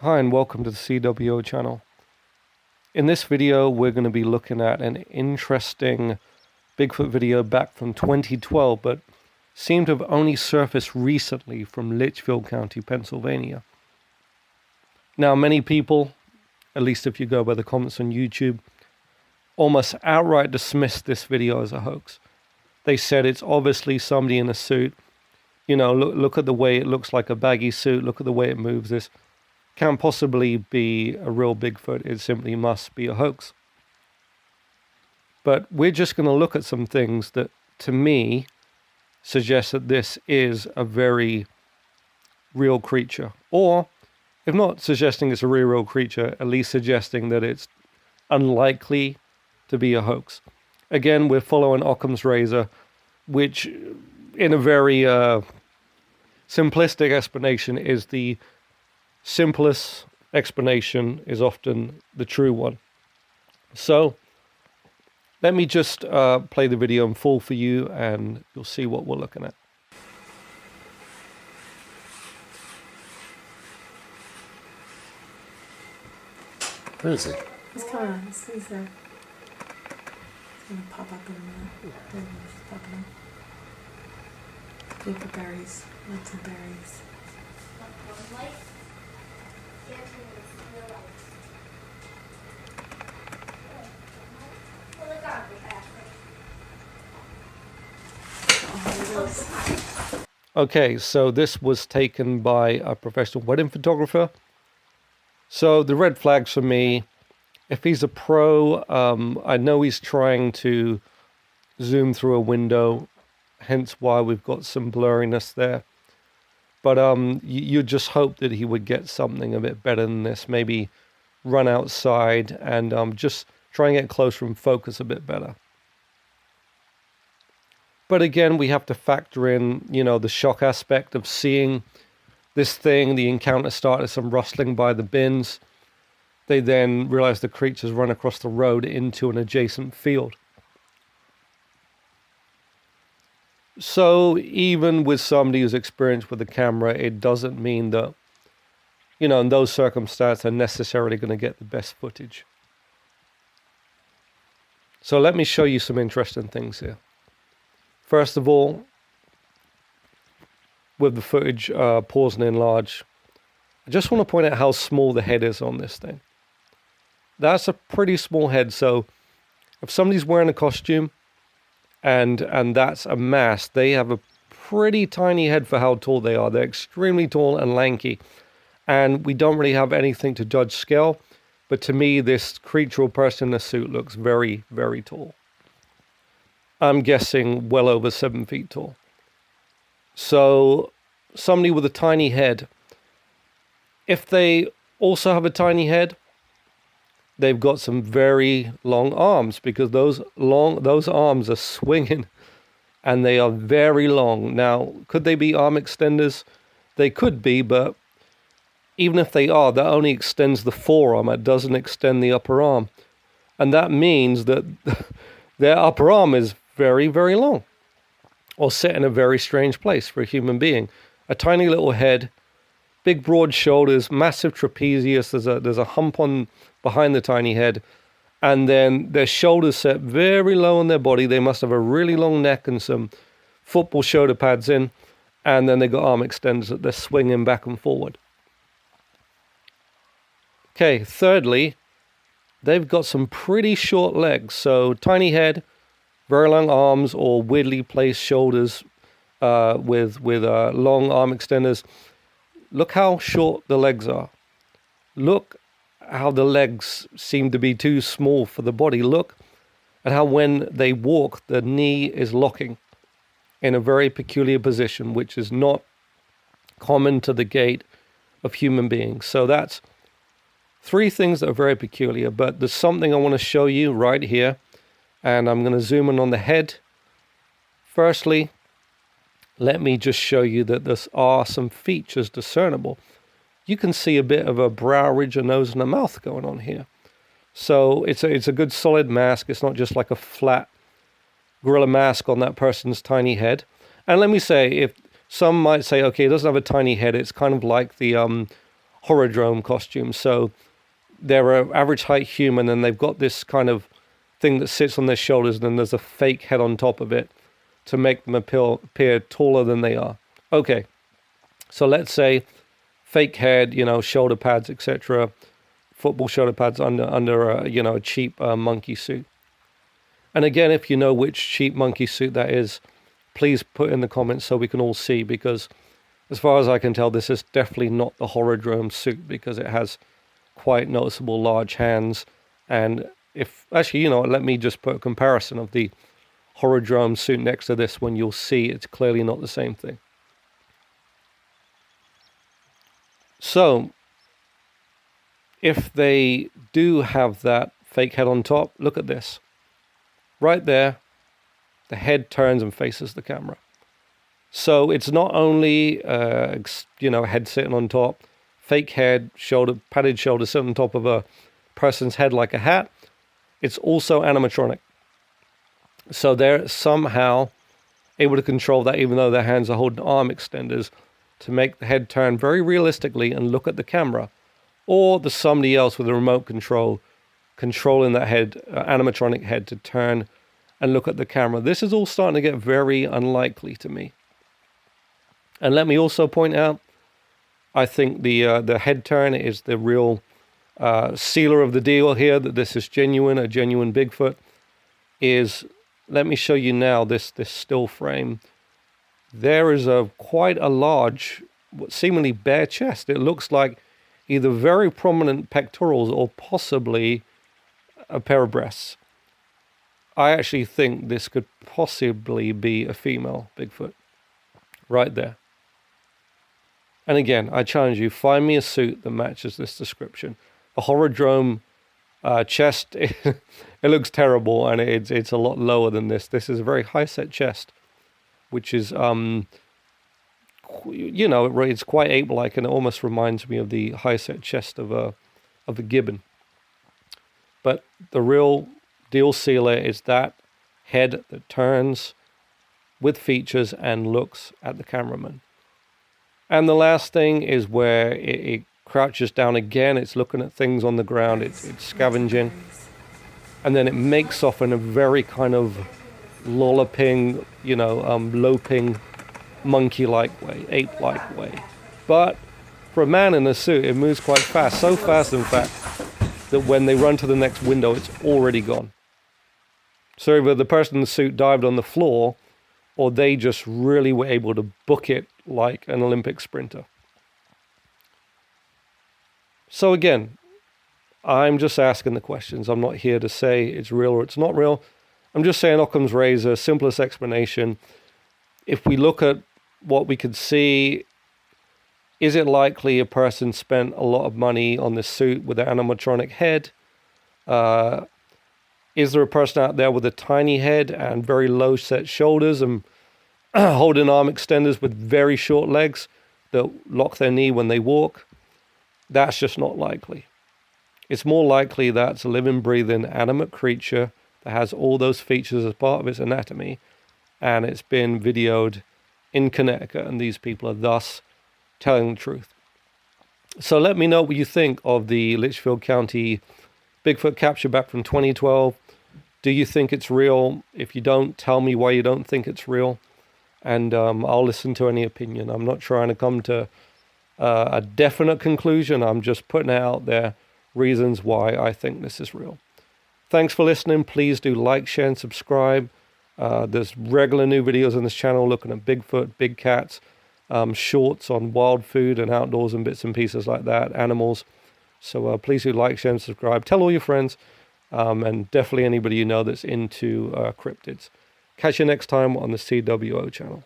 Hi and welcome to the CWO channel. In this video we're going to be looking at an interesting Bigfoot video back from 2012 but seemed to have only surfaced recently from Litchfield County, Pennsylvania. Now many people, at least if you go by the comments on YouTube, almost outright dismissed this video as a hoax. They said it's obviously somebody in a suit. You know, look at the way it looks like a baggy suit, look at the way it moves. This can't possibly be a real Bigfoot. It simply must be a hoax. But we're just going to look at some things that, to me, suggest that this is a very real creature. Or, if not suggesting it's a real creature, at least suggesting that it's unlikely to be a hoax. Again, we're following Occam's razor, which, in a very simplistic explanation, is the simplest explanation is often the true one. So let me just play the video in full for you and you'll see what we're looking at. Where is he? He's coming on. He's there. He's going to pop up in there. There he is, popping up. Look for berries. Lots of berries. Okay, so this was taken by a professional wedding photographer. So the red flags for me, if he's a pro, I know he's trying to zoom through a window, hence why we've got some blurriness there. But you just hope that he would get something a bit better than this, maybe run outside and just try and get closer and focus a bit better. But again, we have to factor in, you know, the shock aspect of seeing this thing. The encounter started some rustling by the bins. They then realized the creatures run across the road into an adjacent field. So even with somebody who's experienced with the camera, it doesn't mean that, you know, in those circumstances, they're necessarily going to get the best footage. So let me show you some interesting things here. First of all, with the footage pausing in large, I just want to point out how small the head is on this thing. That's a pretty small head, so if somebody's wearing a costume and that's a mask, they have a pretty tiny head for how tall they are. They're extremely tall and lanky, and we don't really have anything to judge scale, but to me, this creature or person in a suit looks very, very tall. I'm guessing well over 7 feet tall. So somebody with a tiny head, if they also have a tiny head, they've got some very long arms, because those arms are swinging and they are very long. Now, could they be arm extenders? They could be, but even if they are, that only extends the forearm. It doesn't extend the upper arm. And that means that their upper arm is very, very long, or set in a very strange place for a human being. A tiny little head, big broad shoulders, massive trapezius. There's a hump on behind the tiny head, and then their shoulders set very low on their body. They must have a really long neck and some football shoulder pads in, and then they got arm extenders that they're swinging back and forward. Okay, thirdly, they've got some pretty short legs. So tiny head, very long arms, or weirdly placed shoulders with long arm extenders. Look how short the legs are. Look how the legs seem to be too small for the body. Look at how when they walk, the knee is locking in a very peculiar position, which is not common to the gait of human beings. So that's three things that are very peculiar, but there's something I want to show you right here. And I'm going to zoom in on the head. Firstly, let me just show you that there are some features discernible. You can see a bit of a brow ridge, a nose, and a mouth going on here. So it's a good solid mask. It's not just like a flat gorilla mask on that person's tiny head. And let me say, if some might say, okay, it doesn't have a tiny head, it's kind of like the horodrome costumes. So they're an average height human, and they've got this kind of thing that sits on their shoulders, and then there's a fake head on top of it to make them appear taller than they are. Okay, so let's say fake head, shoulder pads, etc., football shoulder pads under a cheap monkey suit. And again, if you know which cheap monkey suit that is, please put in the comments so we can all see, because as far as I can tell, this is definitely not the horodrome suit, because it has quite noticeable large hands. And let me just put a comparison of the horodrome suit next to this one. You'll see it's clearly not the same thing. So if they do have that fake head on top, look at this. Right there, the head turns and faces the camera. So it's not only, head sitting on top, fake head, padded shoulder sitting on top of a person's head like a hat. It's also animatronic. So they're somehow able to control that, even though their hands are holding arm extenders, to make the head turn very realistically and look at the camera. Or there's somebody else with a remote control controlling that head, animatronic head, to turn and look at the camera. This is all starting to get very unlikely to me. And let me also point out, I think the head turn is the real sealer of the deal here, that this is genuine, a genuine Bigfoot. Let me show you now this still frame. There is quite a large, seemingly bare chest. It looks like either very prominent pectorals or possibly a pair of breasts. I actually think this could possibly be a female Bigfoot. Right there. And again, I challenge you, find me a suit that matches this description. A horodrome chest, it looks terrible, and it's a lot lower than this. This is a very high-set chest, which is, it's quite ape-like, and it almost reminds me of the high-set chest of a gibbon. But the real deal sealer is that head that turns with features and looks at the cameraman. And the last thing is where it crouches down again. It's looking at things on the ground. It's scavenging. And then it makes off in a very kind of lolloping, loping, monkey-like way, ape-like way. But for a man in a suit, it moves quite fast. So fast, in fact, that when they run to the next window, it's already gone. So either the person in the suit dived on the floor, or they just really were able to book it like an Olympic sprinter. So again, I'm just asking the questions. I'm not here to say it's real or it's not real. I'm just saying Occam's razor, simplest explanation. If we look at what we could see, is it likely a person spent a lot of money on this suit with an animatronic head? Is there a person out there with a tiny head and very low set shoulders and holding arm extenders with very short legs that lock their knee when they walk? That's just not likely. It's more likely that it's a living, breathing, animate creature that has all those features as part of its anatomy, and it's been videoed in Connecticut, and these people are thus telling the truth. So let me know what you think of the Litchfield County Bigfoot capture back from 2012. Do you think it's real? If you don't, tell me why you don't think it's real, and I'll listen to any opinion. I'm not trying to come to a definite conclusion. I'm just putting out there reasons why I think this is real. Thanks for listening. Please do like, share, and subscribe. There's regular new videos on this channel looking at Bigfoot, big cats, shorts on wild food and outdoors and bits and pieces like that, animals. So please do like, share, and subscribe. Tell all your friends, and definitely anybody you know that's into cryptids. Catch you next time on the CWO channel.